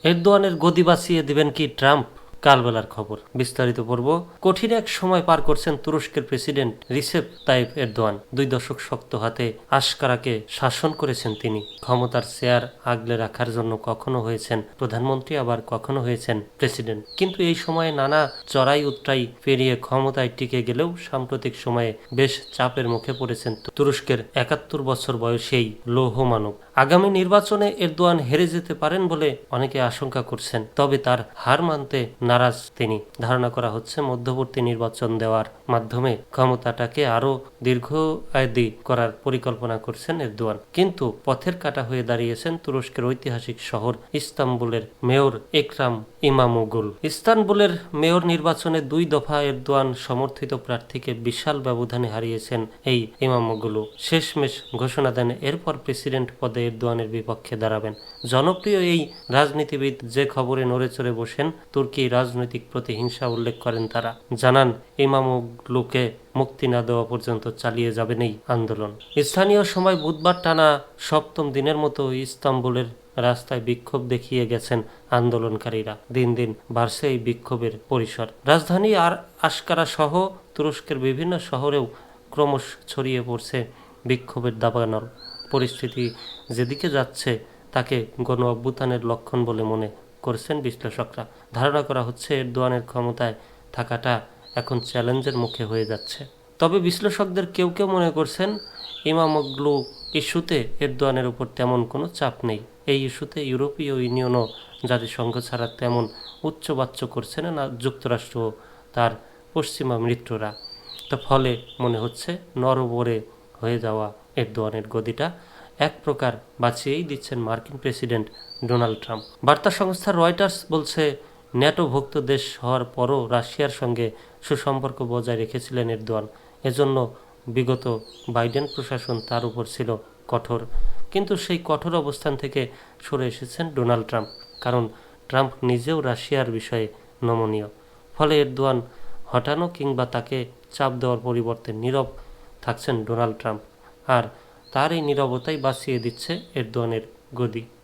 এরদোয়ানের গদি বাঁচিয়ে দিবেন কি ট্রাম্প? কালবেলার খবর বিস্তারিত পড়ব। কঠিন এক সময় পার করছেন তুরস্কের প্রেসিডেন্ট রিসেপ তাইপ এরদোয়ান। 2 দশক শক্ত হাতে আশকারাকে শাসন করেছেন তিনি। ক্ষমতার চেয়ার আগলে রাখার জন্য কখনো হয়েছেন প্রধানমন্ত্রী, আবার কখনো হয়েছেন প্রেসিডেন্ট। কিন্তু এই সময়ে নানা চড়াই উতরাই পেরিয়ে ক্ষমতায় টিকে গেলেও সাম্প্রতিক সময়ে বেশ চাপের মুখে পড়েছেন তুরস্কের 71 বছর বয়সী লৌহ মানব। আগামী নির্বাচনে এরদোয়ান হেরে যেতে পারেন বলে অনেকে আশঙ্কা করছেন। তবে তার হার মানতে নারাজ তিনি। ধারণা করা হচ্ছে মধ্যবর্তী নির্বাচন দেওয়ার মাধ্যমে ক্ষমতাটাকে আরও দীর্ঘায়িত করার পরিকল্পনা করছেন এরদোয়ান। কিন্তু পথের কাঁটা হয়ে দাঁড়িয়েছেন তুরস্কের ঐতিহাসিক শহর ইস্তাম্বুলের মেয়র একরাম ইমামোগলু। ইস্তানবুলের মেয়র নির্বাচনে 2 দফা এরদোয়ান সমর্থিত প্রার্থীকে বিশাল ব্যবধানে হারিয়েছেন এই ইমামোগলু। শেষমেশ ঘোষণা দেন এরপর প্রেসিডেন্ট পদে এরদোয়ানের বিপক্ষে দাঁড়াবেন। জনপ্রিয় এই রাজনীতিবিদ যে খবরে নড়েচড়ে বসেন তুর্কি রাজনৈতিক প্রতিহিংসা উল্লেখ করেন তারা। জানান ইমামোগলুকে মুক্তি না দেওয়া পর্যন্ত চালিয়ে যাবেন এই আন্দোলন। স্থানীয় সময় বুধবার টানা 7ম দিনের মতো ইস্তাম্বুলের রাস্তায় বিক্ষোভ দেখিয়ে গেছেন আন্দোলনকারীরা। দিন দিন বাড়ছে এই বিক্ষোভের পরিসর। রাজধানী আর আশকারা সহ তুরস্কের বিভিন্ন শহরেও ক্রমশ ছড়িয়ে পড়ছে বিক্ষোভের দাবানল। পরিস্থিতি যেদিকে যাচ্ছে তাকে গণ অভ্যুত্থানের লক্ষণ বলে মনে করছেন বিশ্লেষকরা। ধারণা করা হচ্ছে এরদোয়ানের ক্ষমতায় থাকাটা এখন চ্যালেঞ্জের মুখে হয়ে যাচ্ছে। তবে বিশ্লেষকদের কেউ কেউ মনে করছেন ইমামোগলু ইস্যুতে এরদোয়ানের উপর তেমন কোনো চাপ নেই। এই ইস্যুতে ইউরোপীয় ইউনিয়নও জাতিসংঘ ছাড়া তেমন উচ্চবাচ্য করছে না যুক্তরাষ্ট্র তার পশ্চিমা মিত্ররা। তো ফলে মনে হচ্ছে নরবরে হয়ে যাওয়া এরদোয়ানের গদিটা এক প্রকার বাঁচিয়েই দিচ্ছেন মার্কিন প্রেসিডেন্ট ডোনাল্ড ট্রাম্প। বার্তা সংস্থা রয়টার্স বলছে, ন্যাটোভুক্ত দেশ হওয়ার পরও রাশিয়ার সঙ্গে সুসম্পর্ক বজায় রেখেছিলেন এরদোয়ান। এজন্য বিগত বাইডেন প্রশাসন তার উপর ছিল কঠোর। কিন্তু সেই কঠোর অবস্থান থেকে সরে এসেছেন ডোনাল্ড ট্রাম্প, কারণ ট্রাম্প নিজেও রাশিয়ার বিষয়ে নমনীয়। ফলে এরদোয়ান হটানো কিংবা তাকে চাপ দেওয়ার পরিবর্তে নীরব থাকছেন ডোনাল্ড ট্রাম্প। আর তার এই নীরবতাই বাঁচিয়ে দিচ্ছে এরদোয়ানের গদি।